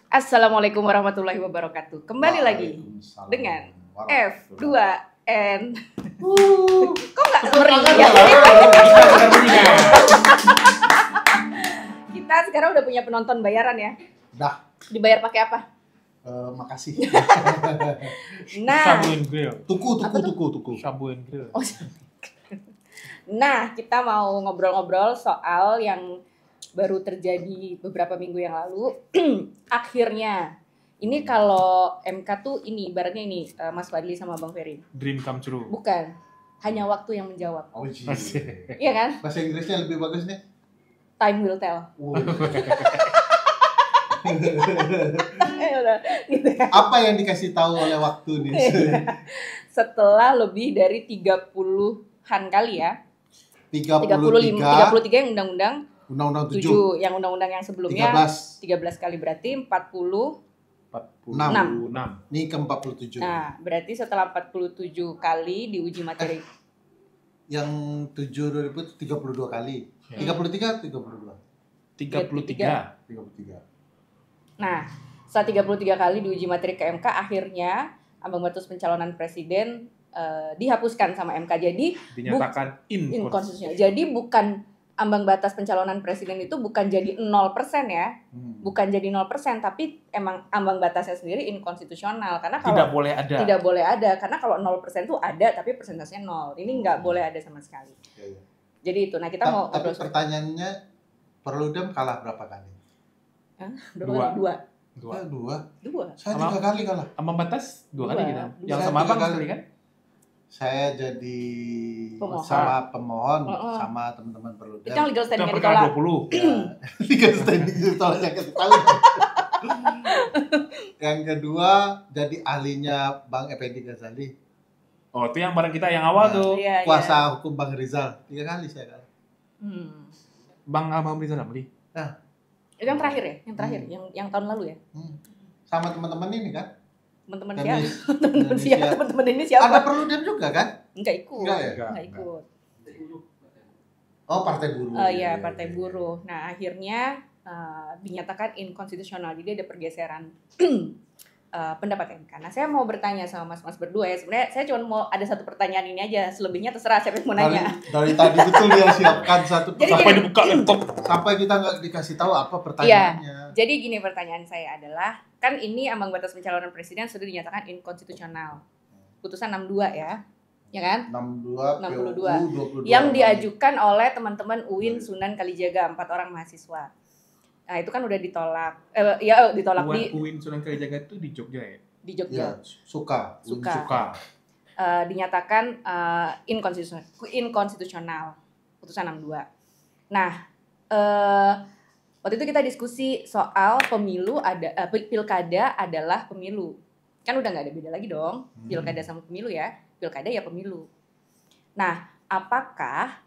Assalamualaikum warahmatullahi wabarakatuh. Kembali lagi dengan F2N. Kok nggak meriah? Kita sekarang udah punya penonton bayaran ya? Dah. Dibayar pakai apa? Makasih. Nah, Shabu and Grill. Tuku. Shabu and Grill. oh, nah, kita mau ngobrol-ngobrol soal yang baru terjadi beberapa minggu yang lalu. Akhirnya, ini kalau MK tuh ini, ibaratnya ini Mas Fadli sama Bang Ferry. Dream come true. Bukan, hanya waktu yang menjawab. Oh, Iya kan? bahasa Inggrisnya lebih bagus nih. Time will tell. Gitu ya. Apa yang dikasih tahu oleh waktu nih? Setelah lebih dari 30-an kali ya. 33 yang Undang-Undang 7, yang Undang-Undang yang sebelumnya 13 kali, berarti 46. Ini ke 47. Nah, berarti setelah 47 kali diuji materi. Yang 7 itu 32 kali. 33 32. 33. Nah, setelah 33 kali diuji materi ke MK, akhirnya ambang batas pencalonan presiden dihapuskan sama MK. Jadi dinyatakan inkonstitusional. Jadi bukan ambang batas pencalonan presiden itu bukan jadi 0% ya. Bukan jadi 0%, tapi emang ambang batasnya sendiri inkonstitusional karena kalau Tidak boleh ada karena kalau 0% itu ada tapi persentasenya 0. Ini nggak boleh ada sama sekali. Ya. Jadi itu. Nah, kita mau tapi pertanyaannya, Perludem kalah berapa kali? Dua. Saya 3 kali kalah. Ambang batas 2 kali kita. Yang Saya sama 3 Bang kali. sekali kan? Saya jadi Pemohon. sama pemohon sama teman-teman Perludem. Itu yang legal Itu standing-nya perkara ditolak. 20. Ya, legal standing ditolaknya ke tahu. Yang kedua jadi ahlinya Bang Effendi Ghazali. Oh, itu yang bareng kita yang awal tuh. Iya, Kuasa hukum Bang Rizal. 3 kali saya kalah. Bang Abang Rizal Ramli. Itu yang terakhir ya? Yang terakhir, yang tahun lalu ya? Sama teman-teman ini kan? Teman-teman Tenis siapa? Teman-teman ini siapa? Ada Perludem juga kan? Enggak ikut. Enggak ya? Enggak ikut. Oh, Partai Buruh. Iya, Partai Buruh. Nah, akhirnya dinyatakan inkonstitusional. Jadi ada pergeseran pendapat MK. Nah, saya mau bertanya sama mas-mas berdua ya. Sebenarnya saya cuma mau ada satu pertanyaan ini aja. Selebihnya terserah siapa yang mau nanya. Dari tadi betul dia siapkan satu Jadi Sampai gini, dibuka laptop. sampai kita nggak dikasih tahu apa pertanyaannya. jadi gini pertanyaan saya adalah, kan ini ambang batas pencalonan presiden sudah dinyatakan inkonstitusional. Putusan 62 ya. Ya kan? 62 Yang diajukan oleh teman-teman UIN Sunan Kalijaga, 4 orang mahasiswa. Nah, itu kan udah ditolak. Ditolak di UIN Sunan Kalijaga itu di Jogja ya? di Jogja. Ya, suka. Dinyatakan inkonstitusional. Putusan 62. Nah, waktu itu kita diskusi soal pemilu pilkada adalah pemilu. Kan udah nggak ada beda lagi dong, pilkada sama pemilu ya. Pilkada ya pemilu. Nah, apakah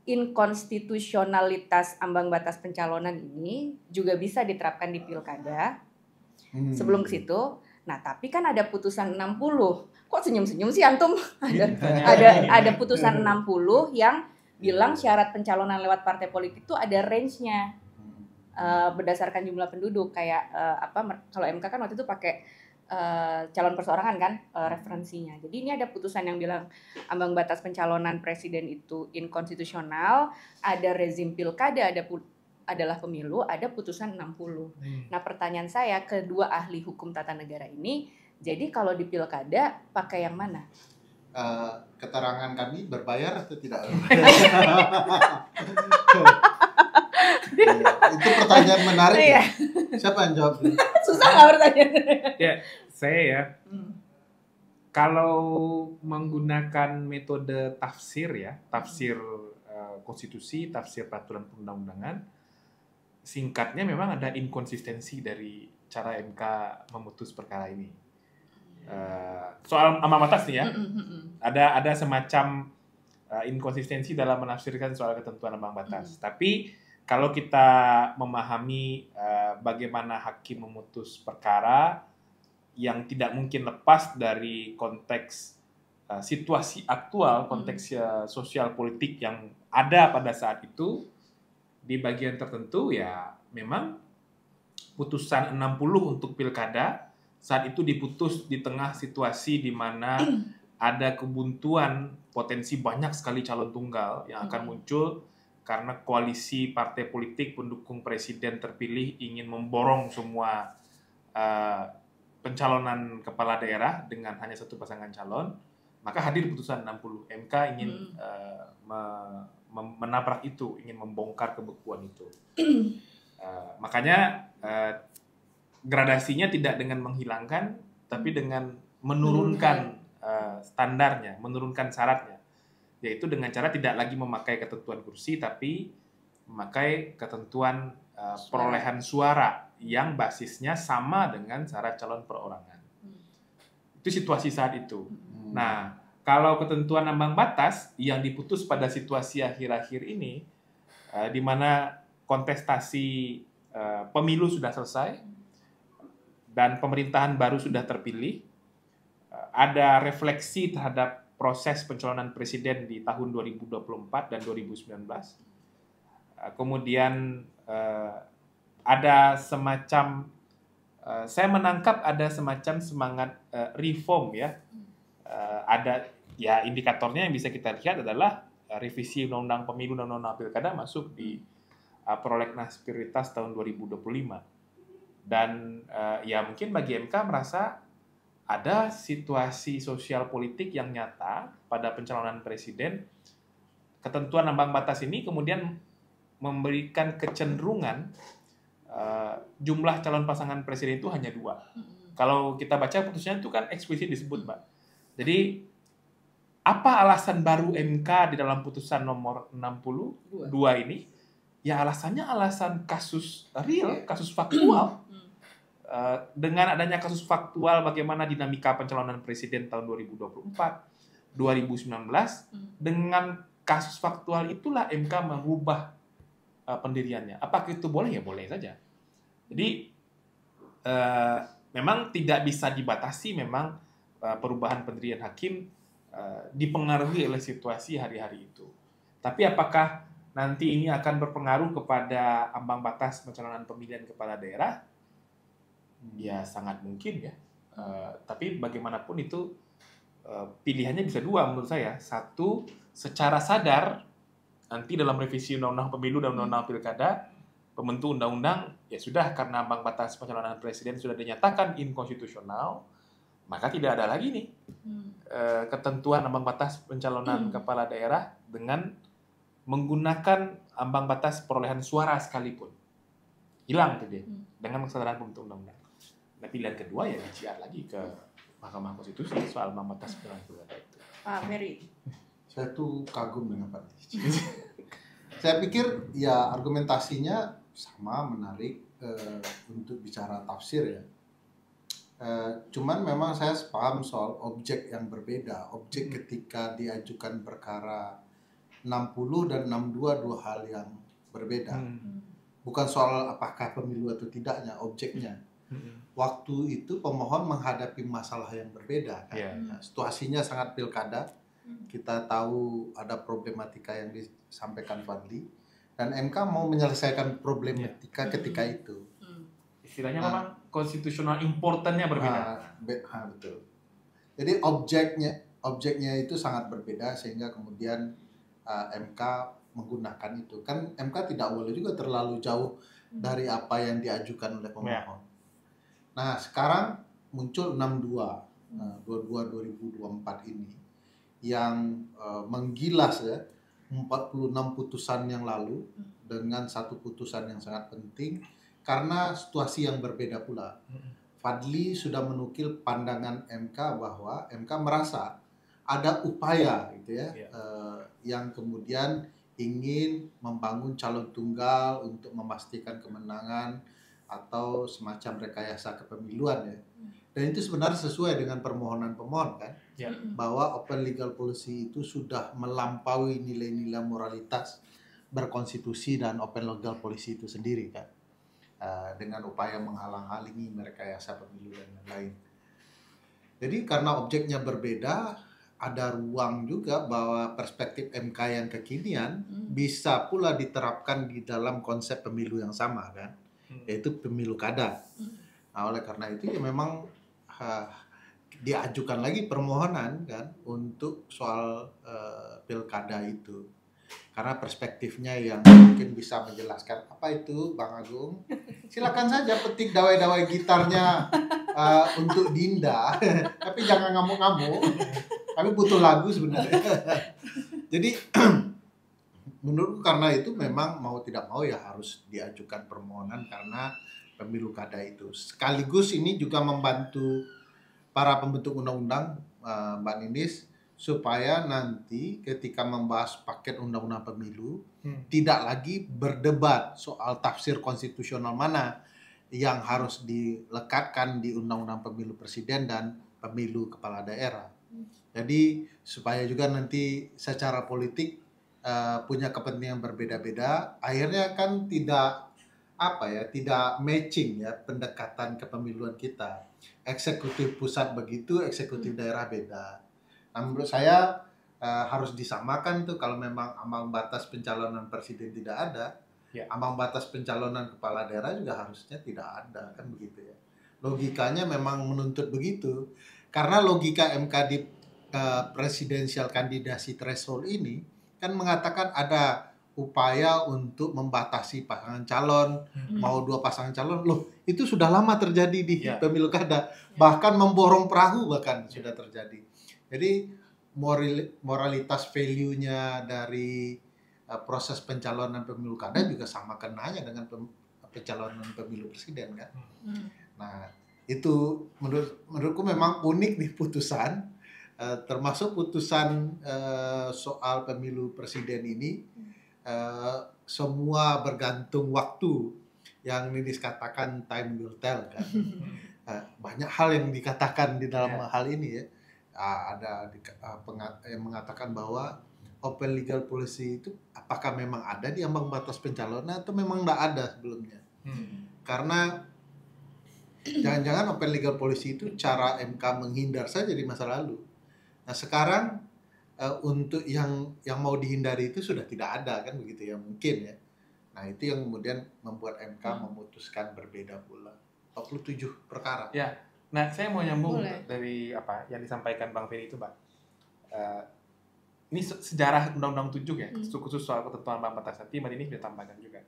inkonstitusionalitas ambang batas pencalonan ini juga bisa diterapkan di pilkada? Sebelum ke situ, nah tapi kan ada putusan 60. Kok senyum-senyum sih antum? Ada putusan 60 yang bilang syarat pencalonan lewat partai politik itu ada range-nya. Berdasarkan jumlah penduduk, kayak kalau MK kan waktu itu pakai calon perseorangan kan referensinya. Jadi ini ada putusan yang bilang ambang batas pencalonan presiden itu inkonstitusional, ada rezim pilkada, adalah pemilu, ada putusan 60. Nah, pertanyaan saya kedua ahli hukum tata negara ini, jadi kalau di pilkada pakai yang mana? Keterangan kami berbayar atau tidak? Itu pertanyaan menarik. Iya. Siapa yang jawab? Susah nggak pertanyaan? Ya, saya ya. Kalau menggunakan metode tafsir ya, tafsir konstitusi, tafsir peraturan perundang-undangan, singkatnya memang ada inkonsistensi dari cara MK memutus perkara ini. Soal ambang batas nih ya, ada semacam inkonsistensi dalam menafsirkan soal ketentuan ambang batas. Tapi kalau kita memahami bagaimana hakim memutus perkara yang tidak mungkin lepas dari konteks situasi aktual, konteks sosial politik yang ada pada saat itu, di bagian tertentu ya memang putusan 60 untuk pilkada saat itu diputus di tengah situasi di mana ada kebuntuan potensi banyak sekali calon tunggal yang akan muncul karena koalisi partai politik pendukung presiden terpilih ingin memborong semua pencalonan kepala daerah dengan hanya satu pasangan calon, maka hadir putusan 60. MK ingin menabrak itu, ingin membongkar kebekuan itu. Makanya gradasinya tidak dengan menghilangkan, tapi dengan menurunkan standarnya, menurunkan syaratnya, yaitu dengan cara tidak lagi memakai ketentuan kursi, tapi memakai ketentuan perolehan suara yang basisnya sama dengan syarat calon perorangan. Itu situasi saat itu. Nah, kalau ketentuan ambang batas yang diputus pada situasi akhir-akhir ini, di mana kontestasi pemilu sudah selesai dan pemerintahan baru sudah terpilih, ada refleksi terhadap proses pencalonan presiden di tahun 2024 dan 2019. Kemudian ada semacam, saya menangkap ada semacam semangat reform ya. Ada ya indikatornya yang bisa kita lihat adalah revisi undang-undang pemilu dan undang-undang pilkada masuk di prolegnas prioritas tahun 2025. Dan ya mungkin bagi MK merasa ada situasi sosial politik yang nyata pada pencalonan presiden. Ketentuan ambang batas ini kemudian memberikan kecenderungan jumlah calon pasangan presiden itu hanya 2. Kalau kita baca putusannya itu kan eksplisit disebut, Mbak. Jadi apa alasan baru MK di dalam putusan nomor 62 ini? Ya alasannya alasan kasus real, kasus faktual. Dengan adanya kasus faktual bagaimana dinamika pencalonan presiden tahun 2024, 2019, dengan kasus faktual itulah MK mengubah pendiriannya. Apakah itu boleh? Ya boleh saja. Jadi memang tidak bisa dibatasi memang perubahan pendirian hakim dipengaruhi oleh situasi hari-hari itu. Tapi apakah nanti ini akan berpengaruh kepada ambang batas pencalonan pemilihan kepala daerah? Ya sangat mungkin ya. Tapi bagaimanapun itu pilihannya bisa 2 menurut saya. Satu, secara sadar nanti dalam revisi undang-undang pemilu dan undang-undang pilkada, pembentuk undang-undang ya sudah karena ambang batas pencalonan presiden sudah dinyatakan inkonstitusional, maka tidak ada lagi nih ketentuan ambang batas pencalonan kepala daerah dengan menggunakan ambang batas perolehan suara sekalipun. Hilang tuh dia dengan kesadaran pembentuk undang-undang. Nah, pilihan kedua ya diciar lagi ke Mahkamah Konstitusi soal ambang batas pencalonan pilkada itu. Pak Ferry. Saya tuh kagum dengan Pak Deci. Saya pikir ya argumentasinya sama, menarik untuk bicara tafsir ya. Cuman memang saya paham soal objek yang berbeda. Objek ketika diajukan perkara 60 dan 62 dua hal yang berbeda. Bukan soal apakah pemilu atau tidaknya, objeknya. Waktu itu pemohon menghadapi masalah yang berbeda kan. Nah, situasinya sangat pilkada. Kita tahu ada problematika yang disampaikan Fadli dan MK mau menyelesaikan problematika ketika itu. Istilahnya memang konstitusional importannya berbeda. Betul. Jadi objeknya itu sangat berbeda sehingga kemudian MK menggunakan itu. Kan MK tidak boleh juga terlalu jauh dari apa yang diajukan oleh pemohon. Nah, sekarang muncul 62 2024 ini yang menggilas ya 46 putusan yang lalu dengan satu putusan yang sangat penting karena situasi yang berbeda pula. Fadli sudah menukil pandangan MK bahwa MK merasa ada upaya gitu ya, yang kemudian ingin membangun calon tunggal untuk memastikan kemenangan atau semacam rekayasa kepemiluan ya. Dan itu sebenarnya sesuai dengan permohonan pemohon kan, bahwa open legal policy itu sudah melampaui nilai-nilai moralitas berkonstitusi dan open legal policy itu sendiri kan, dengan upaya menghalang-halangi merekayasa pemilu dan lain-lain. Jadi karena objeknya berbeda, ada ruang juga bahwa perspektif MK yang kekinian bisa pula diterapkan di dalam konsep pemilu yang sama kan. yaitu pemilu kada. Nah, oleh karena itu ya memang diajukan lagi permohonan kan untuk soal pilkada itu. Karena perspektifnya yang mungkin bisa menjelaskan apa itu, Bang Agung. Silakan saja petik dawai-dawai gitarnya untuk Dinda, tapi jangan ngamuk-ngamuk. Kami butuh lagu sebenarnya. Jadi menurutku karena itu memang mau tidak mau ya harus diajukan permohonan karena pemilu kada itu. Sekaligus ini juga membantu para pembentuk undang-undang, Mbak Ninis, supaya nanti ketika membahas paket undang-undang pemilu tidak lagi berdebat soal tafsir konstitusional mana yang harus dilekatkan di undang-undang pemilu presiden dan pemilu kepala daerah. Jadi supaya juga nanti secara politik punya kepentingan berbeda-beda, akhirnya kan tidak tidak matching ya pendekatan kepemiluan kita. Eksekutif pusat begitu, eksekutif daerah beda. Nah, menurut saya harus disamakan tuh kalau memang ambang batas pencalonan presiden tidak ada, ambang batas pencalonan kepala daerah juga harusnya tidak ada, kan begitu ya. Logikanya memang menuntut begitu. Karena logika MK di presidential candidacy threshold ini kan mengatakan ada upaya untuk membatasi pasangan calon, mau 2 pasangan calon. Loh, itu sudah lama terjadi di pemilu kada. Bahkan memborong perahu bahkan sudah terjadi. Jadi moralitas value-nya dari proses pencalonan pemilu kada juga sama kenanya dengan pencalonan pemilu presiden kan. Nah, itu menurutku memang unik nih putusan, termasuk putusan soal pemilu presiden ini. Semua bergantung waktu, yang Ninis katakan time will tell kan. Banyak hal yang dikatakan di dalam hal ini ya. Ada yang mengatakan bahwa open legal policy itu apakah memang ada di ambang batas pencalonan atau memang tidak ada sebelumnya. Karena jangan-jangan open legal policy itu cara MK menghindar saja di masa lalu. Nah sekarang untuk yang mau dihindari itu sudah tidak ada kan begitu ya mungkin ya. Nah itu yang kemudian membuat MK memutuskan berbeda pula 47 perkara. Ya. Nah, saya mau nyambung dari apa yang disampaikan Bang Ferry itu, Mbak. Ini sejarah Undang-Undang 7 ya, khusus soal ketentuan ambang batas. Nanti Mbak ini sudah tambahkan juga.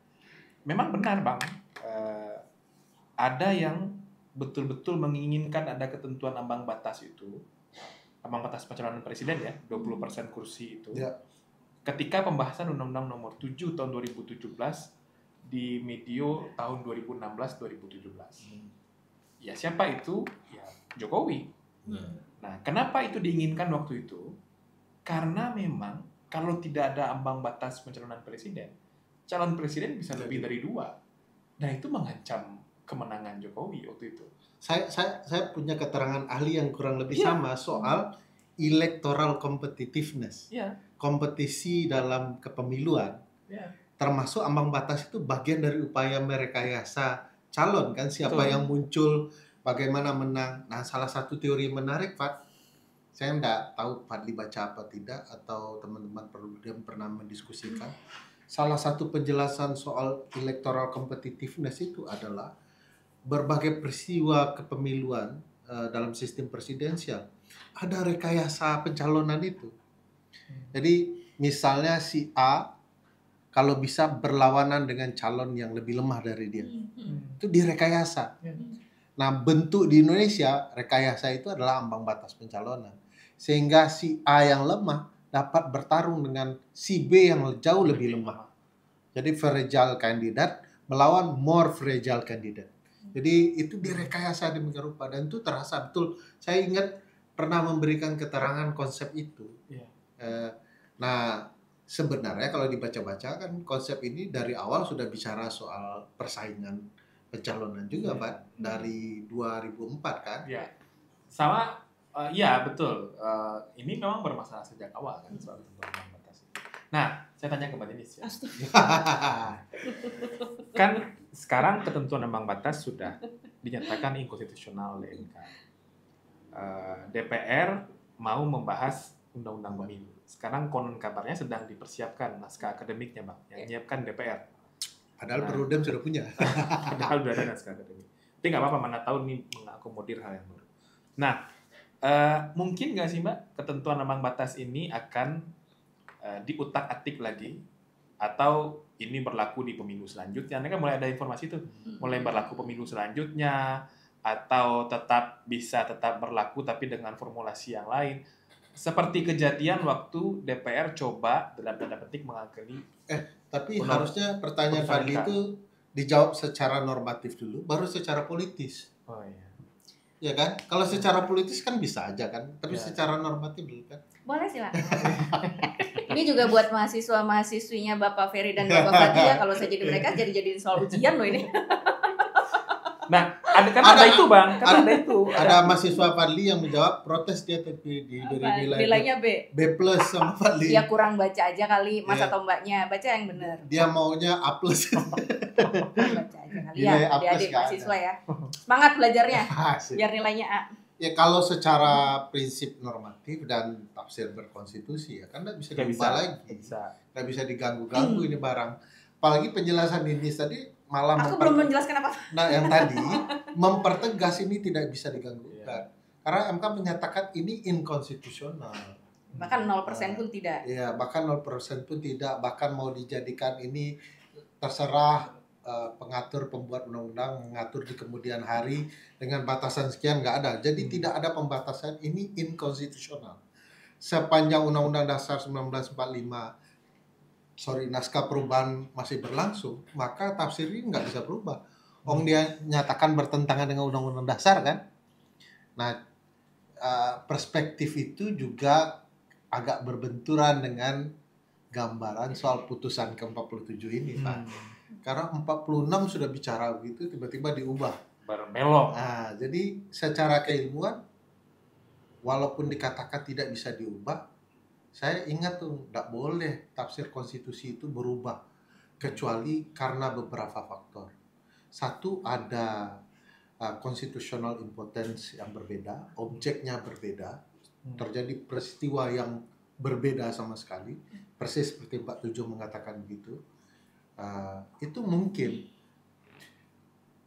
Memang benar, Bang. Ada yang betul-betul menginginkan ada ketentuan ambang batas itu, ambang batas pencalonan presiden ya, 20% kursi itu. Ya. Ketika pembahasan Undang-Undang Nomor 7 tahun 2017 di medio tahun 2016-2017. Ya siapa itu? Ya Jokowi. Nah, kenapa itu diinginkan waktu itu? Karena memang kalau tidak ada ambang batas pencalonan presiden, calon presiden bisa lebih dari 2. Nah, itu mengancam kemenangan Jokowi waktu itu. Saya punya keterangan ahli yang kurang lebih sama soal electoral competitiveness. Kompetisi dalam kepemiluan. Termasuk ambang batas itu bagian dari upaya merekayasa calon kan, siapa yang muncul, bagaimana menang. Nah, salah satu teori menarik, Pak. Saya enggak tahu Fadli baca apa tidak atau teman-teman pernah mendiskusikan. Salah satu penjelasan soal electoral competitiveness itu adalah berbagai peristiwa kepemiluan dalam sistem presidensial ada rekayasa pencalonan itu. Jadi misalnya si A kalau bisa berlawanan dengan calon yang lebih lemah dari dia. Itu direkayasa. Nah, bentuk di Indonesia, rekayasa itu adalah ambang batas pencalonan. Sehingga si A yang lemah dapat bertarung dengan si B yang jauh lebih lemah. Jadi fragile candidate melawan more fragile candidate. Jadi itu direkayasa demikian rupa dan itu terasa betul. Saya ingat pernah memberikan keterangan konsep itu. Nah, sebenarnya kalau dibaca-baca kan konsep ini dari awal sudah bicara soal persaingan pencalonan juga, Pak, dari 2004 kan? Ya, sama, ya betul. Ini memang bermasalah sejak awal kan soal ketentuan ambang batas. Nah, saya tanya ke Mbak Ninis ya. Kan sekarang ketentuan ambang batas sudah dinyatakan inkonstitusional oleh MK. DPR mau membahas undang-undang pemilu. Sekarang konon kabarnya sedang dipersiapkan naskah akademiknya, Bang, yang menyiapkan DPR. Padahal Nah. Perludem sudah punya. Padahal udah ada naskah akademik. Tapi nggak apa-apa, mana tahu nih mengakomodir hal yang baru. Nah, mungkin nggak sih Mbak, ketentuan ambang batas ini akan diutak-atik lagi, atau ini berlaku di pemilu selanjutnya? Ini kan mulai ada informasi tuh, mulai berlaku pemilu selanjutnya, atau bisa tetap berlaku tapi dengan formulasi yang lain. Seperti kejadian waktu DPR coba dalam tanda petik mengakali. Tapi Benar. harusnya pertanyaan Putusan Fadli MK. itu dijawab secara normatif dulu, baru secara politis. Oh iya. Ya kan? Kalau secara politis kan bisa aja kan, tapi Ya. secara normatif dulu kan. Boleh silakan. Ini juga buat mahasiswa-mahasiswinya Bapak Ferry dan Bapak Fadli ya, kalau saya jadi mereka jadi soal ujian loh ini. Nah, ada itu Bang, kan ada itu. Ada mahasiswa Fadli yang menjawab protes dia tapi diberi nilai Nilainya B. B+ sama Fadli. Ya kurang baca aja kali Mas Iya. atau Mbaknya, baca yang benar. Dia maunya A+. Kurang baca aja kali Nilai ya, A+ adik-adik nggak mahasiswa ya. Semangat belajarnya, Asik. biar nilainya A. Ya kalau secara prinsip normatif dan tafsir berkonstitusi ya kan nggak bisa Nggak diubah bisa. lagi, Bisa. nggak bisa diganggu-ganggu ini barang. Apalagi penjelasan ini tadi malah Aku belum menjelaskan apa. Nah yang tadi mempertegas ini tidak bisa diganggu. Iya. Karena MK menyatakan ini inkonstitusional. Bahkan 0% pun tidak. Ya bahkan 0% pun tidak, bahkan mau dijadikan ini terserah pengatur pembuat undang-undang mengatur di kemudian hari dengan batasan sekian, nggak ada. Jadi tidak ada pembatasan, ini inkonstitusional. Sepanjang Undang-Undang Dasar 1945 naskah perubahan masih berlangsung, maka tafsir ini nggak bisa berubah. Dia nyatakan bertentangan dengan Undang-Undang Dasar kan. Nah, perspektif itu juga agak berbenturan dengan gambaran soal putusan ke-47 ini, Pak. Karena 46 sudah bicara begitu, tiba-tiba diubah. Berbelok. Nah, jadi secara keilmuan, walaupun dikatakan tidak bisa diubah, saya ingat tuh, nggak boleh tafsir konstitusi itu berubah. Kecuali karena beberapa faktor. Satu, ada constitutional impotence yang berbeda, objeknya berbeda, terjadi peristiwa yang berbeda sama sekali, persis seperti Pak Tujuh mengatakan begitu. Itu mungkin.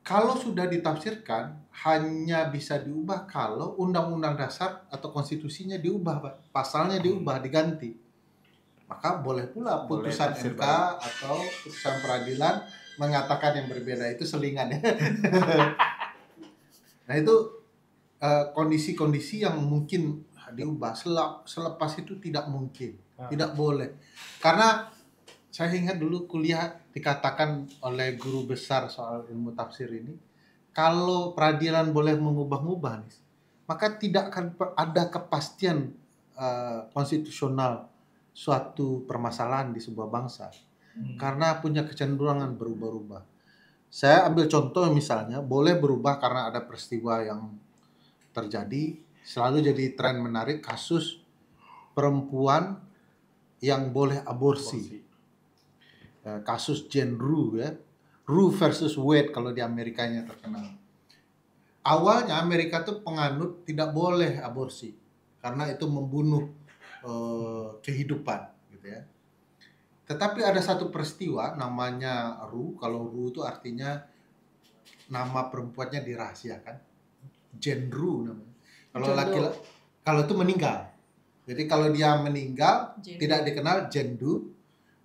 Kalau sudah ditafsirkan, hanya bisa diubah kalau undang-undang dasar atau konstitusinya diubah, Pak. Pasalnya diubah, diganti. Maka boleh pula putusan tafsir MK baru. atau putusan peradilan mengatakan yang berbeda, itu selingan ya. Nah itu kondisi-kondisi yang mungkin diubah. Selepas itu tidak mungkin, tidak boleh. Karena saya ingat dulu kuliah dikatakan oleh guru besar soal ilmu tafsir ini, kalau peradilan boleh mengubah-ubah nih, maka tidak akan ada kepastian konstitusional suatu permasalahan di sebuah bangsa. Karena punya kecenderungan berubah-ubah. Saya ambil contoh misalnya, boleh berubah karena ada peristiwa yang terjadi, selalu jadi tren menarik kasus perempuan yang boleh aborsi. Kasus Jane Roe ya, Roe versus Wade kalau di Amerikanya terkenal. Awalnya Amerika tuh penganut tidak boleh aborsi karena itu membunuh kehidupan gitu ya. Tetapi ada satu peristiwa namanya Roe, kalau Roe itu artinya nama perempuannya dirahasiakan. Jane Roe namanya. Kalau laki-laki, kalau itu meninggal. Jadi kalau dia meninggal tidak dikenal Jane Doe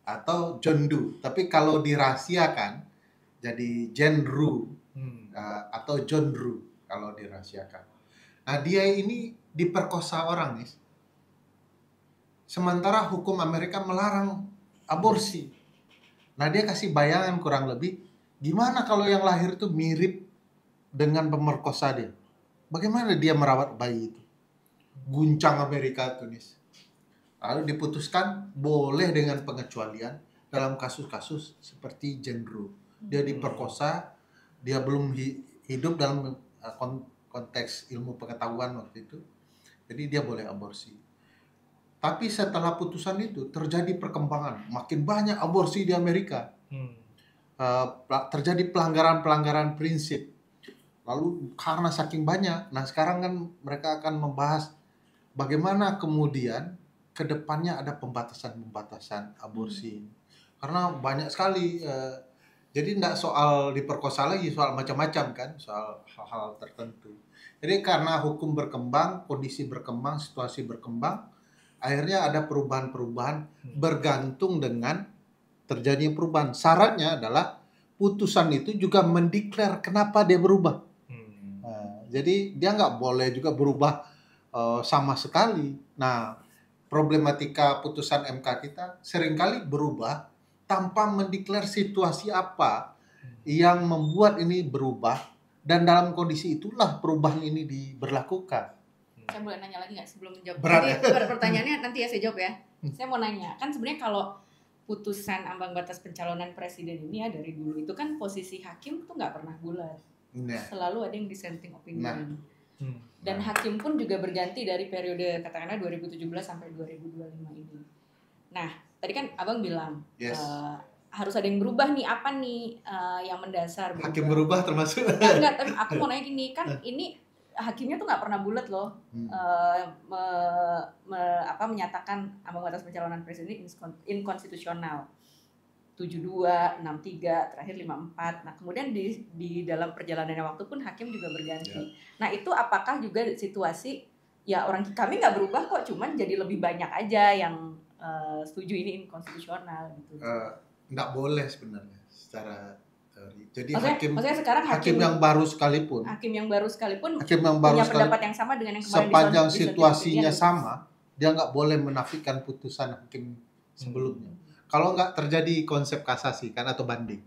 atau John Doe, tapi kalau dirahasiakan jadi Jane Roe atau John Roe kalau dirahasiakan. Nah dia ini diperkosa orang nih. Sementara hukum Amerika melarang aborsi. Nah dia kasih bayangan kurang lebih, gimana kalau yang lahir itu mirip dengan pemerkosa dia? Bagaimana dia merawat bayi itu? Guncang Amerika tuh nih. Lalu diputuskan boleh dengan pengecualian dalam kasus-kasus seperti Jane Roe. Dia diperkosa, dia belum hidup dalam konteks ilmu pengetahuan waktu itu. Jadi dia boleh aborsi. Tapi setelah putusan itu terjadi perkembangan. Makin banyak aborsi di Amerika. Terjadi pelanggaran-pelanggaran prinsip. Lalu karena saking banyak, nah sekarang kan mereka akan membahas bagaimana kemudian kedepannya ada pembatasan-pembatasan aborsi. Karena banyak sekali Jadi tidak soal diperkosa lagi, soal macam-macam kan, soal hal-hal tertentu. Jadi karena hukum berkembang, kondisi berkembang, situasi berkembang, akhirnya ada perubahan-perubahan bergantung dengan terjadinya perubahan. Syaratnya adalah putusan itu juga mendeklar kenapa dia berubah. Nah, jadi dia nggak boleh juga berubah sama sekali. Nah, problematika putusan MK kita seringkali berubah tanpa mendeklar situasi apa yang membuat ini berubah, dan dalam kondisi itulah perubahan ini diberlakukan. Saya boleh nanya lagi nggak sebelum menjawab? Berat Nanti ya? pertanyaannya nanti ya saya jawab ya. Saya mau nanya, kan sebenarnya kalau putusan ambang batas pencalonan presiden ini ya dari dulu itu kan posisi hakim tuh nggak pernah bulat, Nah, selalu ada yang dissenting opinion. Nah. Dan hakim pun juga berganti dari periode katakanlah 2017 sampai 2025 ini. Nah, tadi kan abang bilang yes. Harus ada yang berubah nih, apa nih yang mendasar berubah? Hakim berubah termasuk? Enggak, tapi aku mau nanya gini, kan ini hakimnya tuh nggak pernah bulat loh, menyatakan ambang batas pencalonan presiden inkonstitusional. 72, 63, terakhir 54. Nah, kemudian di dalam perjalanannya waktu pun hakim juga berganti. Ya. Nah, itu apakah juga situasi ya orang kami nggak berubah kok, cuman jadi lebih banyak aja yang setuju ini inkonstitusional gitu. Nggak boleh sebenarnya secara teori. Jadi maksudnya sekarang hakim yang baru sekalipun punya pendapat yang sama dengan yang kemarin sepanjang situasinya sama, dia nggak boleh menafikan putusan hakim sebelumnya. Kalau nggak terjadi konsep kasasi kan atau banding.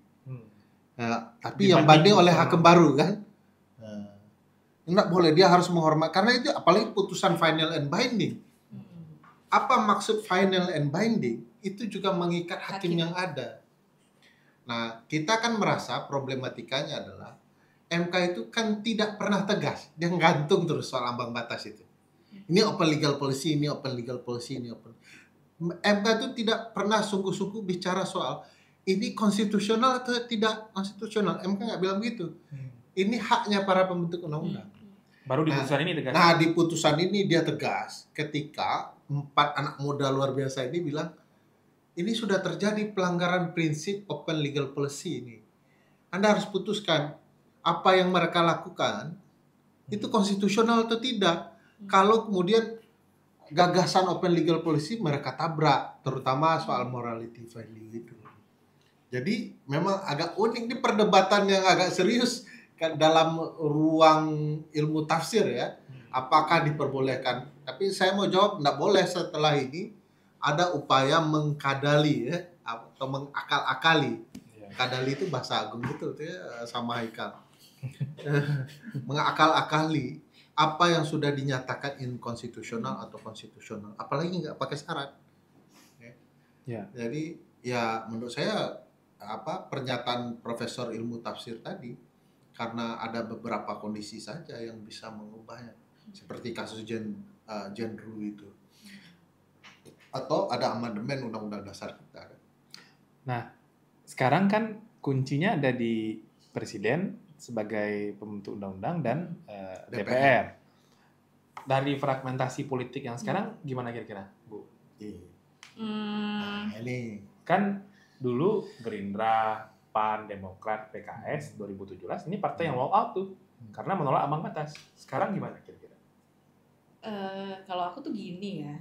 Tapi yang banding oleh hakim baru kan, nggak boleh, dia harus menghormati, karena itu apalagi putusan final and binding. Apa maksud final and binding? Itu juga mengikat hakim yang ada. Nah, kita kan merasa problematikanya adalah MK itu kan tidak pernah tegas, dia gantung terus soal ambang batas itu. Ini open legal policy, ini open legal policy, ini open. MK itu tidak pernah sungguh-sungguh bicara soal ini konstitusional atau tidak konstitusional. MK nggak bilang begitu. Ini haknya para pembentuk undang-undang. Baru di putusan ini tegas. Nah, di putusan ini dia tegas ketika 4 anak muda luar biasa ini bilang ini sudah terjadi pelanggaran prinsip open legal policy ini. Anda harus putuskan apa yang mereka lakukan itu konstitusional atau tidak. Kalau kemudian gagasan open legal policy mereka tabrak, terutama soal morality value itu. Jadi memang agak unik, ini perdebatan yang agak serius kan dalam ruang ilmu tafsir ya. Apakah diperbolehkan? Tapi saya mau jawab enggak boleh. Setelah ini ada upaya mengkadali ya, atau mengakal-akali. Kadali itu bahasa agung gitu ya, sama Haikal. Mengakal-akali apa yang sudah dinyatakan inkonstitusional atau konstitusional, apalagi nggak pakai syarat. Ya. Jadi ya menurut saya pernyataan Profesor Ilmu Tafsir tadi, karena ada beberapa kondisi saja yang bisa mengubahnya, seperti kasus Jen Ru itu, atau ada amandemen Undang-Undang Dasar kita. Nah, sekarang kan kuncinya ada di Presiden sebagai pembentuk undang-undang dan DPR. Dari fragmentasi politik yang sekarang gimana kira-kira, Bu? Nah, ini kan dulu Gerindra, PAN, Demokrat, PKS 2017 ini partai yang walk out tuh karena menolak ambang batas. Sekarang gimana kira-kira? Kalau aku tuh gini ya,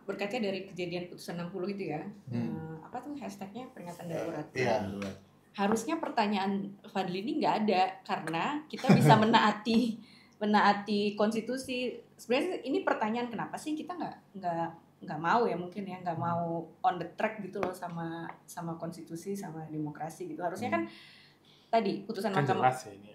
berkatnya dari kejadian putusan 60 itu ya, apa tuh hashtagnya peringatan darurat. Harusnya pertanyaan Fadli ini nggak ada karena kita bisa menaati konstitusi. Sebenarnya ini pertanyaan kenapa sih kita nggak mau ya, mungkin ya nggak mau on the track gitu loh sama konstitusi sama demokrasi gitu. Harusnya kan tadi putusan kan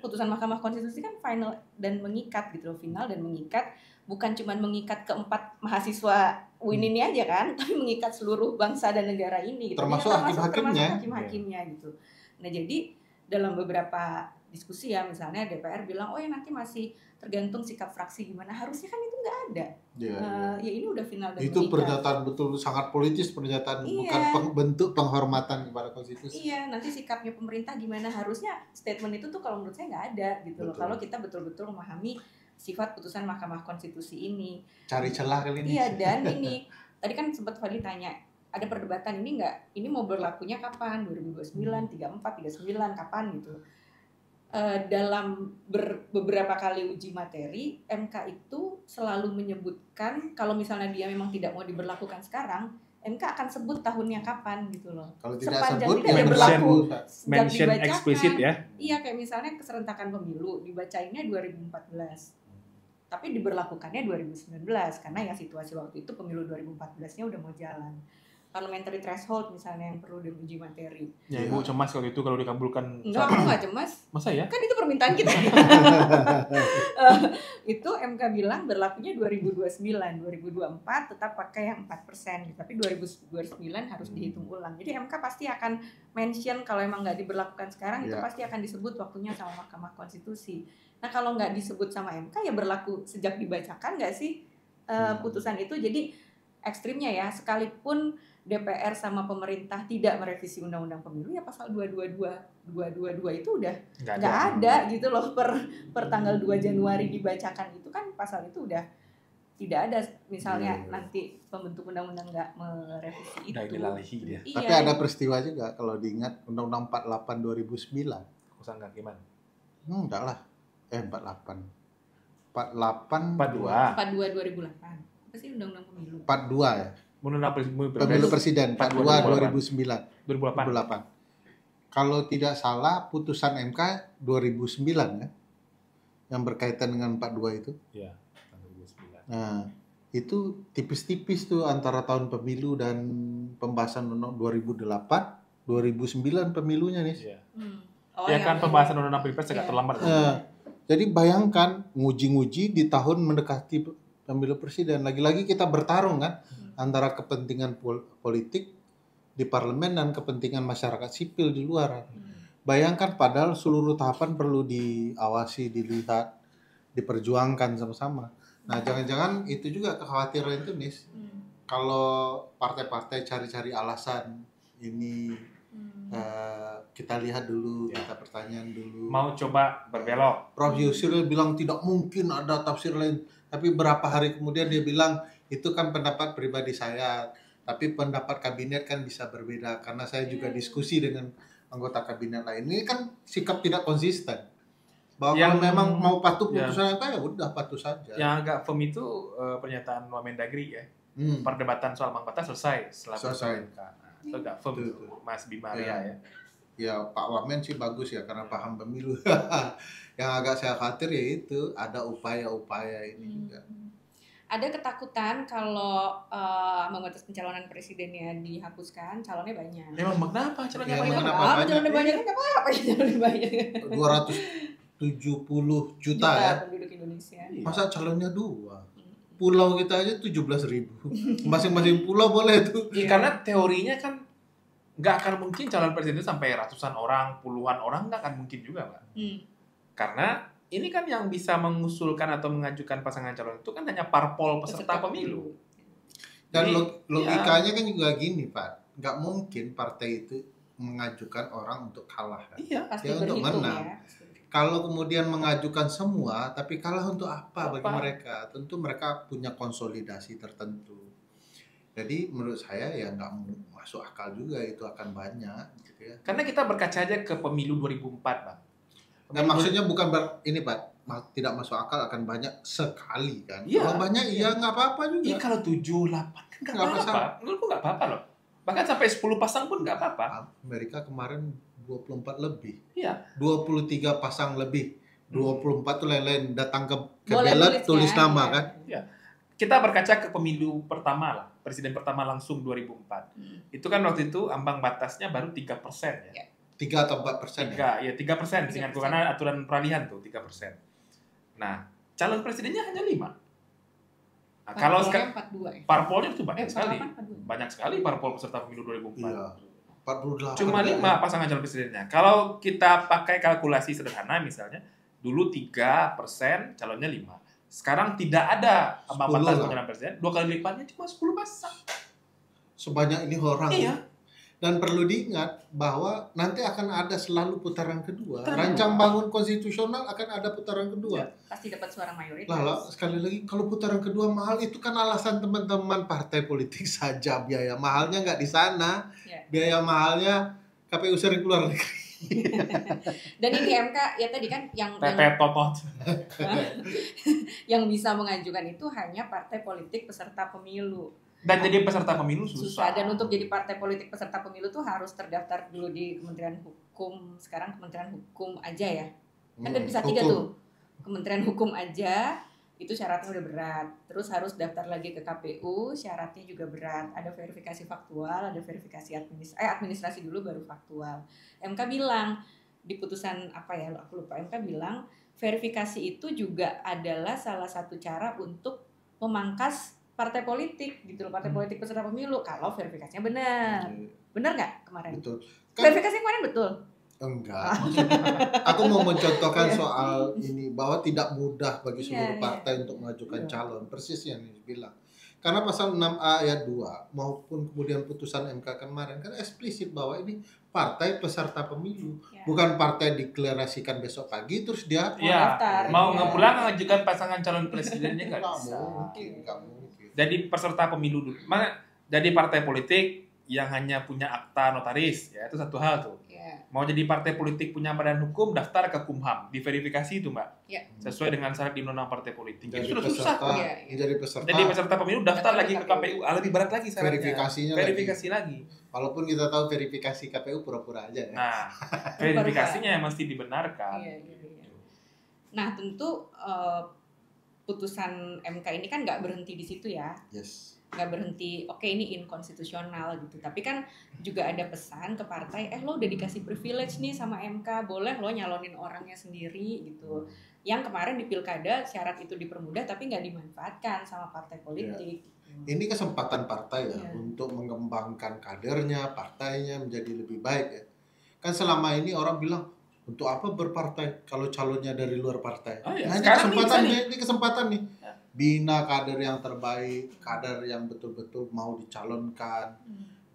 putusan Mahkamah Konstitusi kan final dan mengikat gitu loh, final dan mengikat, bukan cuma mengikat keempat mahasiswa UIN ini aja kan, tapi mengikat seluruh bangsa dan negara ini gitu. Termasuk hakim-hakimnya gitu. Nah, jadi dalam beberapa diskusi ya, misalnya DPR bilang oh ya nanti masih tergantung sikap fraksi gimana, harusnya kan itu nggak ada. Ya ini udah final dan itu mengikat. Pernyataan betul sangat politis, pernyataan bukan bentuk penghormatan kepada konstitusi. Iya, nanti sikapnya pemerintah gimana, harusnya statement itu tuh kalau menurut saya nggak ada gitu loh. Kalau kita betul-betul memahami sifat putusan Mahkamah Konstitusi ini. Cari celah kali ini. Iya, dan ini tadi kan sempat Fadli tanya ada perdebatan ini mau berlakunya kapan, 2029, 34, 39 kapan gitu. Dalam beberapa kali uji materi, MK itu selalu menyebutkan kalau misalnya dia memang tidak mau diberlakukan sekarang, MK akan sebut tahunnya kapan gitu loh. Kalau tidak Sepanjang sebut tidak ya berlaku, sejak mention dibacakan. eksplisit ya. Iya, kayak misalnya keserentakan pemilu dibacainnya 2014. Tapi diberlakukannya 2019 karena ya situasi waktu itu pemilu 2014-nya udah mau jalan. Parliamentary threshold misalnya yang perlu diuji materi. Ya Ibu cemas kalau itu kalau dikabulkan. Enggak, aku nggak cemas. Masa ya? Kan itu permintaan kita. Itu MK bilang berlakunya 2029, 2024 tetap pakai yang 4%, tapi 2029 harus dihitung ulang. Jadi MK pasti akan mention kalau emang nggak diberlakukan sekarang itu pasti akan disebut waktunya sama Mahkamah Konstitusi. Nah kalau nggak disebut sama MK ya berlaku sejak dibacakan nggak sih putusan itu. Jadi ekstrimnya ya, sekalipun DPR sama pemerintah tidak merevisi undang-undang pemilu ya pasal 222 itu udah nggak ada gitu loh per tanggal 2 Januari dibacakan itu kan pasal itu udah tidak ada misalnya nanti pembentuk undang-undang nggak merevisi itu. Udah dilalihi dia. Iya. Tapi ada peristiwa juga kalau diingat Undang-Undang 48 2009. Usah nggak gimana? Enggak lah. 48. 48 42 2008. Apa sih undang-undang pemilu? 42 ya. Pemilu Presiden 42 2009. 2008. Kalau tidak salah putusan MK 2009 ya. Yang berkaitan dengan 42 itu. Iya, 2009. Nah, itu tipis-tipis tuh antara tahun pemilu dan pembahasan undang 2008, 2009 pemilunya nih. Iya. Oh, Ya kan pembahasan undang-undang Pilpres agak terlambat. Jadi bayangkan nguji-nguji di tahun mendekati pemilu presiden. Lagi-lagi kita bertarung kan antara kepentingan politik di parlemen dan kepentingan masyarakat sipil di luar. Bayangkan padahal seluruh tahapan perlu diawasi, dilihat, diperjuangkan sama-sama. Nah, jangan-jangan itu juga kekhawatiran itu, Nis. Kalau partai-partai cari-cari alasan ini kita lihat dulu, kita pertanyaan dulu. Mau coba berbelok. Prof. Yusril bilang tidak mungkin ada tafsir lain. Tapi berapa hari kemudian dia bilang itu kan pendapat pribadi saya. Tapi pendapat kabinet kan bisa berbeda karena saya juga diskusi dengan anggota kabinet lain. Ini kan sikap tidak konsisten. Bahwa kalau memang mau patuh putusan apa ya udah patuh saja. Yang agak firm itu pernyataan Wamendagri ya. Perdebatan soal ambang batas selesai setelah selesai. Itu agak firm tuh, Mas Bima Arya ya. Ya Pak Wamen sih bagus ya karena paham pemilu. Yang agak saya khawatir ya itu ada upaya-upaya ini juga. Ada ketakutan kalau ambang batas pencalonan presidennya dihapuskan, calonnya banyak. Emang kenapa calonnya banyak? Calonnya banyak kan nggak apa-apa ya calonnya banyak. 270 juta ya penduduk Indonesia. Masa calonnya 2? Pulau kita aja 17.000. Masing-masing pulau boleh tuh. Ya, karena teorinya kan nggak akan mungkin calon presiden itu sampai ratusan orang, puluhan orang nggak akan mungkin juga, Pak. Karena ini kan yang bisa mengusulkan atau mengajukan pasangan calon itu kan hanya parpol peserta pemilu. Dan logikanya kan juga gini, Pak. Nggak mungkin partai itu mengajukan orang untuk kalah. Kan? Iya, pasti ya, untuk menang. Ya. Kalau kemudian mengajukan semua, tapi kalah untuk apa bagi mereka? Tentu mereka punya konsolidasi tertentu. Jadi menurut saya ya nggak masuk akal juga itu akan banyak. Gitu ya. Karena kita berkaca aja ke pemilu 2004, Pak. Dan maksudnya bukan ini Pak, tidak masuk akal akan banyak sekali kan. Iya, kalau banyak iya nggak apa-apa juga. Iya kalau 7, 8 kan nggak apa-apa. Menurutku nggak apa-apa loh. Bahkan sampai 10 pasang pun nggak apa-apa. Amerika kemarin 24 lebih. Iya. 23 pasang lebih. 24 tuh lain-lain datang ke ballot tulis nama kan. Iya. Kita berkaca ke pemilu pertama lah, presiden pertama langsung 2004. Itu kan waktu itu ambang batasnya baru 3% ya. 3 atau 4%. 3%, seingatku karena aturan peralihan tuh 3%. Nah, calon presidennya hanya 5. Nah, kalau parpolnya itu banyak sekali. Banyak sekali parpol peserta pemilu 2004. Iya. 48. Cuma 5 pasangan calon presidennya. Kalau kita pakai kalkulasi sederhana misalnya, dulu 3%, calonnya 5. Sekarang tidak ada ambang batas calon presiden, 2 kali lipatnya cuma 10 pasang. Sebanyak ini orang. Iya. Dan perlu diingat bahwa nanti akan ada selalu putaran kedua. Rancang bangun konstitusional akan ada putaran kedua. Pasti dapat suara mayoritas. Lah, sekali lagi kalau putaran kedua mahal itu kan alasan teman-teman partai politik saja, biaya mahalnya nggak di sana. Ya. Biaya mahalnya KPU sering keluar negeri. Dan ini MK ya tadi kan yang Totot. yang bisa mengajukan itu hanya partai politik peserta pemilu. Dan jadi peserta pemilu susah. Dan untuk jadi partai politik peserta pemilu tuh harus terdaftar dulu di Kementerian Hukum. Sekarang Kementerian Hukum aja ya. Kan bisa 3 tuh. Kementerian Hukum aja itu syaratnya udah berat. Terus harus daftar lagi ke KPU, syaratnya juga berat. Ada verifikasi faktual, ada verifikasi administrasi dulu baru faktual. MK bilang di putusan apa ya, aku lupa, MK bilang verifikasi itu juga adalah salah satu cara untuk memangkas partai politik gitu loh, partai politik peserta pemilu kalau verifikasinya benar. Benar nggak kemarin? Betul. Verifikasi kemarin betul? Enggak. Aku mau mencontohkan soal ini bahwa tidak mudah bagi seluruh partai untuk mengajukan calon. Persis yang dibilang. Karena pasal 6A ayat 2 maupun kemudian putusan MK kemarin kan eksplisit bahwa ini partai peserta pemilu, bukan partai deklarasikan besok pagi terus dia mau ngepulang mengajukan pasangan calon presidennya nggak bisa. Nggak mungkin. Jadi peserta pemilu dulu. Jadi partai politik yang hanya punya akta notaris, ya itu satu hal tuh. Mau jadi partai politik punya badan hukum, daftar ke Kumham, diverifikasi itu Mbak. Sesuai dengan syarat di undang-undang partai politik. Itu sudah susah. Jadi peserta pemilu daftar lagi ke KPU, lebih berat lagi syaratnya. Verifikasi lagi. Walaupun kita tahu verifikasi KPU pura-pura aja ya. Nah, verifikasinya yang mesti dibenarkan. Nah, tentu putusan MK ini kan nggak berhenti di situ ya. Nggak berhenti, oke ini inkonstitusional gitu. Tapi kan juga ada pesan ke partai, lo udah dikasih privilege nih sama MK, boleh lo nyalonin orangnya sendiri gitu. Yang kemarin di pilkada syarat itu dipermudah tapi nggak dimanfaatkan sama partai politik. Ini kesempatan partai untuk mengembangkan kadernya, partainya menjadi lebih baik ya. Kan selama ini orang bilang, untuk apa berpartai kalau calonnya dari luar partai? Nah, ini kesempatan nih. Bina kader yang terbaik, kader yang betul-betul mau dicalonkan,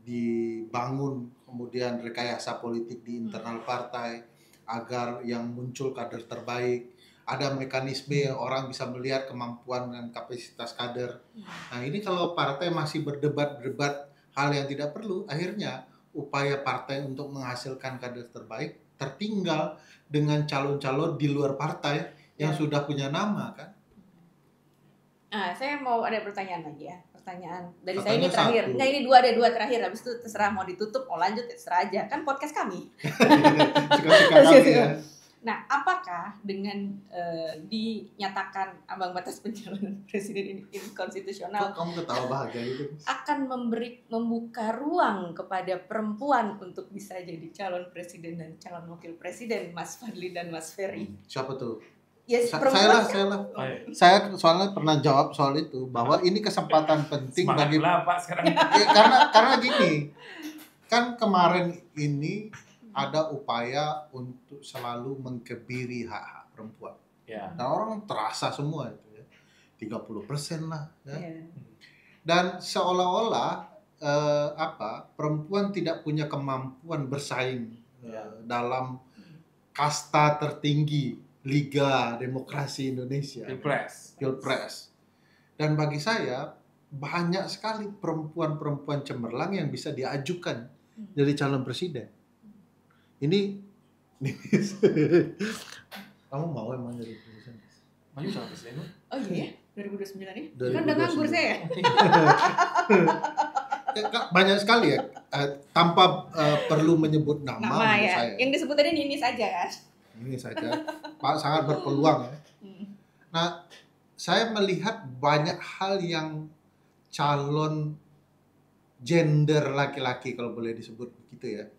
dibangun kemudian rekayasa politik di internal partai agar yang muncul kader terbaik. Ada mekanisme orang bisa melihat kemampuan dan kapasitas kader. Nah, ini kalau partai masih berdebat hal yang tidak perlu, akhirnya upaya partai untuk menghasilkan kader terbaik tertinggal dengan calon-calon di luar partai yang sudah punya nama kan. Nah, saya mau ada pertanyaan lagi ya. Pertanyaan dari saya ini terakhir. Enggak, ini ada dua terakhir. Habis itu terserah mau ditutup, mau lanjut, terserah aja. Kan podcast kami. Suka-suka kami ya. Nah, apakah dengan dinyatakan ambang batas pencalonan presiden ini inkonstitusional, kamu ketawa bahagia itu, akan membuka ruang kepada perempuan untuk bisa jadi calon presiden dan calon wakil presiden, Mas Fadli dan Mas Ferry? Siapa tuh? Saya lah. Saya soalnya pernah jawab soal itu bahwa ini kesempatan penting bagi Pak sekarang. karena gini, kan kemarin ini ada upaya untuk selalu mengkebiri hak-hak perempuan. Dan orang terasa semua itu ya. 30% lah ya. Dan seolah-olah perempuan tidak punya kemampuan bersaing dalam kasta tertinggi Liga Demokrasi Indonesia. Pilpres. Dan bagi saya banyak sekali perempuan-perempuan cemerlang yang bisa diajukan jadi calon presiden. Ini kamu mau emang jadi presiden? Maju calon presiden? Oh iya, 2029 ini? Kan udah nganggur saya. Banyak sekali ya, tanpa perlu menyebut nama ya. saya. Yang disebut tadi ini saja kan? Ini saja, Pak sangat berpeluang ya. Nah, saya melihat banyak hal yang calon gender laki-laki kalau boleh disebut begitu ya,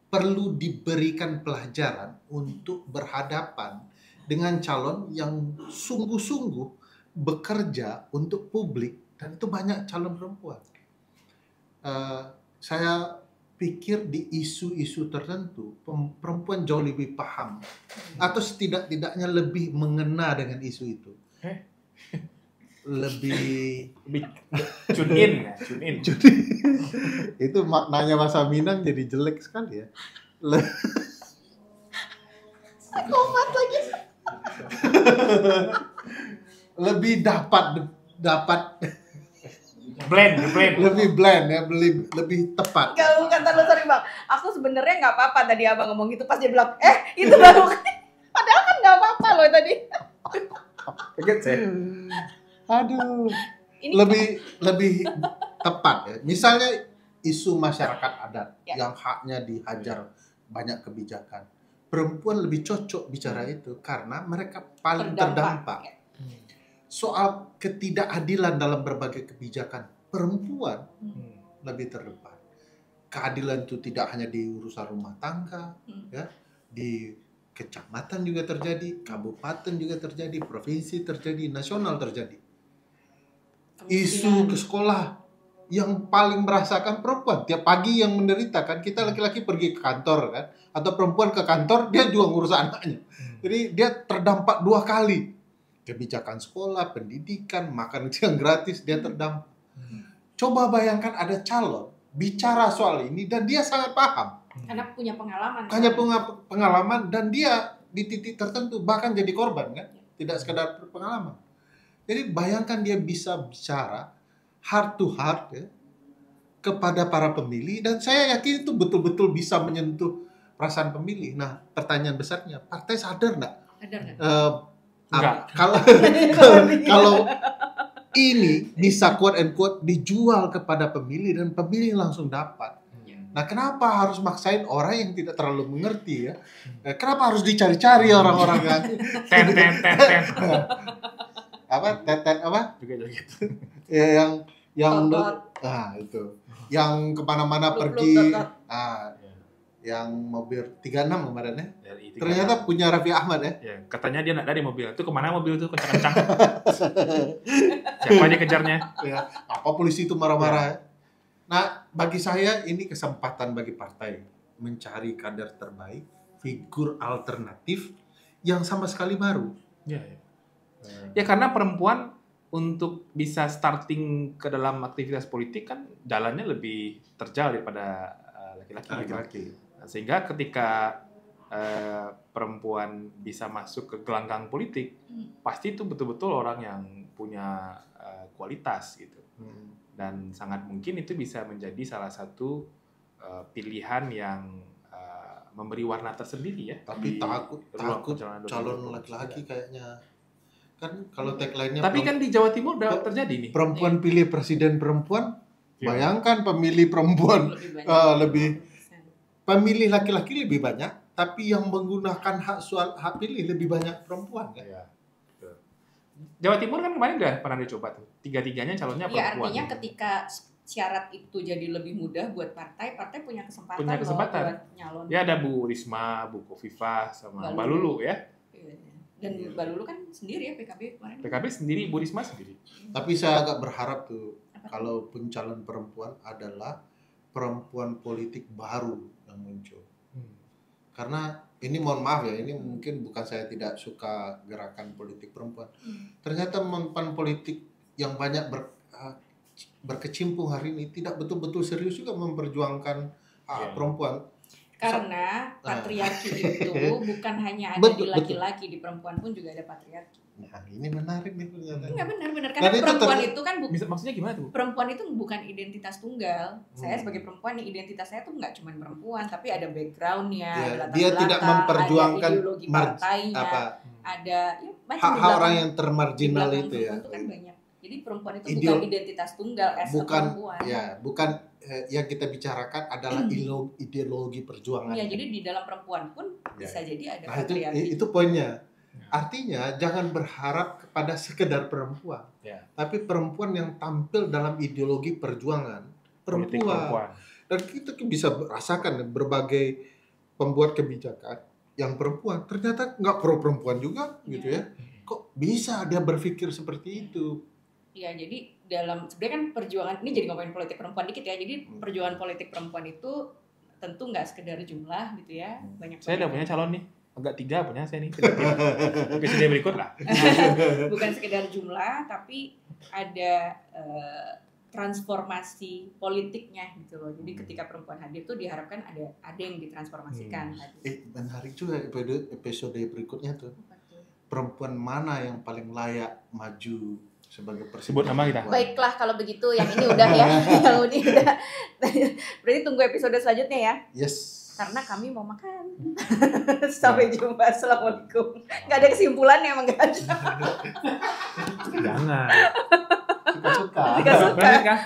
perlu diberikan pelajaran untuk berhadapan dengan calon yang sungguh-sungguh bekerja untuk publik, dan itu banyak calon perempuan. Saya pikir di isu-isu tertentu perempuan jauh lebih paham atau setidak-tidaknya lebih mengena dengan isu itu. lebih tune in ya, tune in. itu maknanya bahasa Minang jadi jelek sekali ya. Komat lagi. Lebih dapat Blend. lebih blend ya, lebih tepat. Gak, bukan, sorry bang. Aku sebenarnya nggak apa-apa tadi abang ngomong gitu, pas dia bilang, itu baru. Padahal kan nggak apa-apa loh tadi. Kaget saya. Aduh. Ini Lebih tepat ya. Misalnya isu masyarakat adat yang haknya dihajar banyak kebijakan. Perempuan lebih cocok bicara itu karena mereka paling terdampak. Ya. Soal ketidakadilan dalam berbagai kebijakan, perempuan lebih terdepan. Keadilan itu tidak hanya di urusan rumah tangga, ya, di kecamatan juga terjadi, kabupaten juga terjadi, provinsi terjadi, nasional terjadi. Isu ke sekolah yang paling merasakan perempuan. Tiap pagi yang menderita kan, kita laki-laki pergi ke kantor kan, atau perempuan ke kantor, dia juga ngurus anaknya. Jadi dia terdampak 2 kali. Kebijakan sekolah, pendidikan, makan siang gratis, dia terdampak. Coba bayangkan ada calon bicara soal ini dan dia sangat paham. Karena punya pengalaman. Hanya pengalaman dan dia di titik tertentu bahkan jadi korban kan, tidak sekedar pengalaman. Jadi bayangkan dia bisa bicara heart to heart ya, kepada para pemilih, dan saya yakin itu betul-betul bisa menyentuh perasaan pemilih. Nah, pertanyaan besarnya, partai sadar nggak? Enggak. Kalau ini bisa quote and quote dijual kepada pemilih dan pemilih langsung dapat. Nah, kenapa harus maksain orang yang tidak terlalu mengerti ya? Kenapa harus dicari-cari orang-orang yang ten. apa? Juga gitu. Ya, yang itu. Yang kemana-mana pergi. Yang mobil 36 kemarin ya. Ternyata punya Raffi Ahmad ya. Ya, katanya dia nak dari mobil. Itu kemana mobil itu kencang-kencang? Siapa aja kejarnya? Ya, apa polisi itu marah-marah. Ya. Nah, bagi saya ini kesempatan bagi partai mencari kader terbaik, figur alternatif yang sama sekali baru. Ya karena perempuan untuk bisa starting ke dalam aktivitas politik kan jalannya lebih terjal daripada laki-laki. Sehingga ketika perempuan bisa masuk ke gelanggang politik, pasti itu betul-betul orang yang punya kualitas gitu. Dan sangat mungkin itu bisa menjadi salah satu pilihan yang memberi warna tersendiri ya. Tapi takut calon laki-laki kayaknya. Kan kalau tagline-nya tapi kan di Jawa Timur udah terjadi nih. Perempuan pilih presiden perempuan. Bayangkan pemilih perempuan lebih pemilih laki-laki lebih banyak, tapi yang menggunakan hak pilih lebih banyak perempuan kan? Ya. Jawa Timur kan kemarin udah pernah dicoba tuh. 3-3-nya calonnya perempuan. Ya artinya ketika syarat itu jadi lebih mudah buat partai punya kesempatan buat nyalon. Ya ada Bu Risma, Bu Khofifah sama Mbak Lulu ya. Dan Mbak Lulu kan sendiri ya PKB kemarin. PKB sendiri, Bu Risma sendiri. Tapi saya agak berharap tuh kalau calon perempuan adalah perempuan politik baru yang muncul. Karena ini mohon maaf ya, ini mungkin bukan saya tidak suka gerakan politik perempuan. Ternyata mempan politik yang banyak berkecimpung hari ini tidak betul-betul serius juga memperjuangkan perempuan. Karena patriarki itu bukan hanya ada di laki-laki, di perempuan pun juga ada patriarki. Nah, ini menarik nih pernyataan. Enggak benar karena perempuan itu kan maksudnya gimana tuh? Perempuan itu bukan identitas tunggal. Saya sebagai perempuan nih, identitas saya tuh nggak cuma perempuan, tapi ada backgroundnya, ada latar dia belakang, tidak memperjuangkan ada ideologi partainya, ada hak orang yang termarginal itu ya. Itu kan banyak. Jadi perempuan itu bukan identitas tunggal, perempuan. Ya, bukan yang kita bicarakan adalah ideologi perjuangan. Ya, jadi di dalam perempuan pun bisa jadi ada patriarki. Itu poinnya. Artinya jangan berharap kepada sekedar perempuan, tapi perempuan yang tampil dalam ideologi perjuangan perempuan. Dan kita bisa rasakan berbagai pembuat kebijakan yang perempuan ternyata nggak pro perempuan juga gitu ya. Kok bisa dia berpikir seperti itu? Ya, jadi sebenarnya kan perjuangan ini jadi ngomongin politik perempuan dikit ya. Jadi perjuangan politik perempuan itu tentu nggak sekedar jumlah gitu ya. Banyak. Saya udah punya calon nih. Agak 3 punya saya nih. Episode berikut lah. Bukan sekedar jumlah, tapi ada transformasi politiknya gitu loh. Jadi ketika perempuan hadir tuh diharapkan ada yang ditransformasikan tadi. Menarik juga episode berikutnya tuh. Perempuan mana yang paling layak maju sebagai presiden? Sebut nama kita. Baiklah kalau begitu, yang ini udah ya. Yang ini udah. Berarti tunggu episode selanjutnya ya. Yes. Karena kami mau makan. Sampai jumpa. Assalamualaikum. Gak ada kesimpulan emang gak ada. Jangan. Suka-suka. Suka-suka. Berani kah?